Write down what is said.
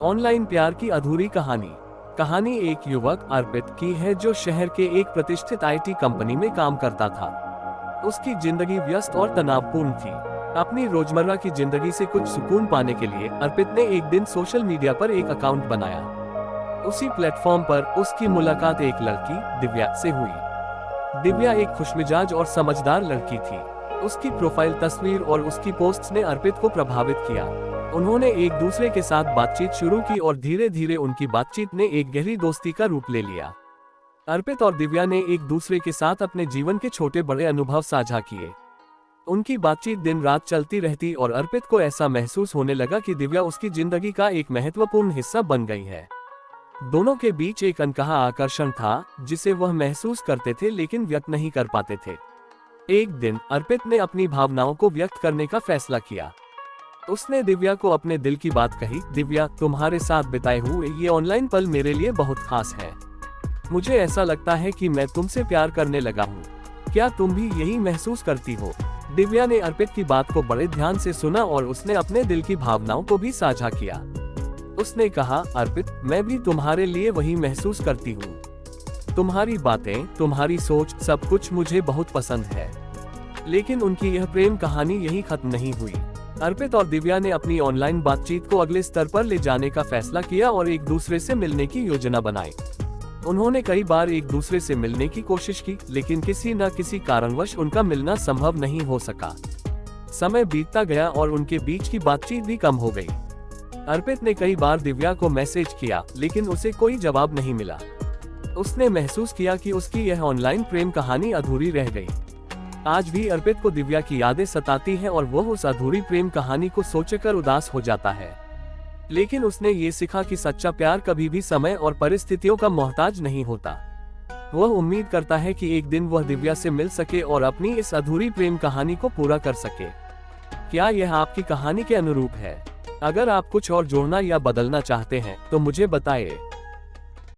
Online प्यार की अधूरी कहानी। कहानी एक युवक अर्पित की है जो शहर के एक प्रतिष्ठित आईटी कंपनी में काम करता था। उसकी जिंदगी व्यस्त और तनावपूर्ण थी। अपनी रोजमर्रा की जिंदगी से कुछ सुकून पाने के लिए अर्पित ने एक दिन सोशल मीडिया पर एक अकाउंट बनाया। उसी प्लेटफॉर्म पर उसकी मुलाकात एक लड़की दिव्या से हुई। दिव्या एक खुशमिजाज और समझदार लड़की थी। उसकी प्रोफाइल तस्वीर और उसकी पोस्ट्स ने अर्पित को प्रभावित किया। उन्होंने एक दूसरे के साथ बातचीत शुरू की और धीरे धीरे उनकी बातचीत ने एक गहरी दोस्ती का रूप ले लिया। अर्पित और दिव्या ने एक दूसरे के साथ अपने जीवन के छोटे बड़े अनुभव साझा किए। उनकी बातचीत दिन रात चलती रहती और अर्पित को ऐसा महसूस होने लगा कि दिव्या उसकी जिंदगी का एक महत्वपूर्ण हिस्सा बन गई है। दोनों के बीच एक अनकहा आकर्षण था जिसे वह महसूस करते थे लेकिन व्यक्त नहीं कर पाते थे। एक दिन अर्पित ने अपनी भावनाओं को व्यक्त करने का फैसला किया। उसने दिव्या को अपने दिल की बात कही। दिव्या, तुम्हारे साथ बिताए हुए ये ऑनलाइन पल मेरे लिए बहुत खास है। मुझे ऐसा लगता है कि मैं तुमसे प्यार करने लगा हूँ। क्या तुम भी यही महसूस करती हो? दिव्या ने अर्पित की बात को बड़े ध्यान से सुना और उसने अपने दिल की भावनाओं को भी साझा किया। उसने कहा, अर्पित, मैं भी तुम्हारे लिए वही महसूस करती हूँ। तुम्हारी बातें, तुम्हारी सोच, सब कुछ मुझे बहुत पसंद है। लेकिन उनकी यह प्रेम कहानी यही खत्म नहीं हुई। अर्पित और दिव्या ने अपनी ऑनलाइन बातचीत को अगले स्तर पर ले जाने का फैसला किया और एक दूसरे से मिलने की योजना बनाई। उन्होंने कई बार एक दूसरे से मिलने की कोशिश की, लेकिन किसी न किसी कारणवश उनका मिलना संभव नहीं हो सका। समय बीतता गया और उनके बीच की बातचीत भी कम हो गई। अर्पित ने कई बार दिव्या को मैसेज किया, लेकिन उसे कोई जवाब नहीं मिला। उसने महसूस किया कि उसकी यह ऑनलाइन प्रेम कहानी अधूरी रह गई। आज भी अर्पित को दिव्या की यादें सताती हैं और वह उस अधूरी प्रेम कहानी को सोचकर उदास हो जाता है। लेकिन उसने ये सीखा कि सच्चा प्यार कभी भी समय और परिस्थितियों का मोहताज नहीं होता। वह उम्मीद करता है कि एक दिन वह दिव्या से मिल सके और अपनी इस अधूरी प्रेम कहानी को पूरा कर सके। क्या यह आपकी कहानी के अनुरूप है? अगर आप कुछ और जोड़ना या बदलना चाहते हैं तो मुझे बताएं।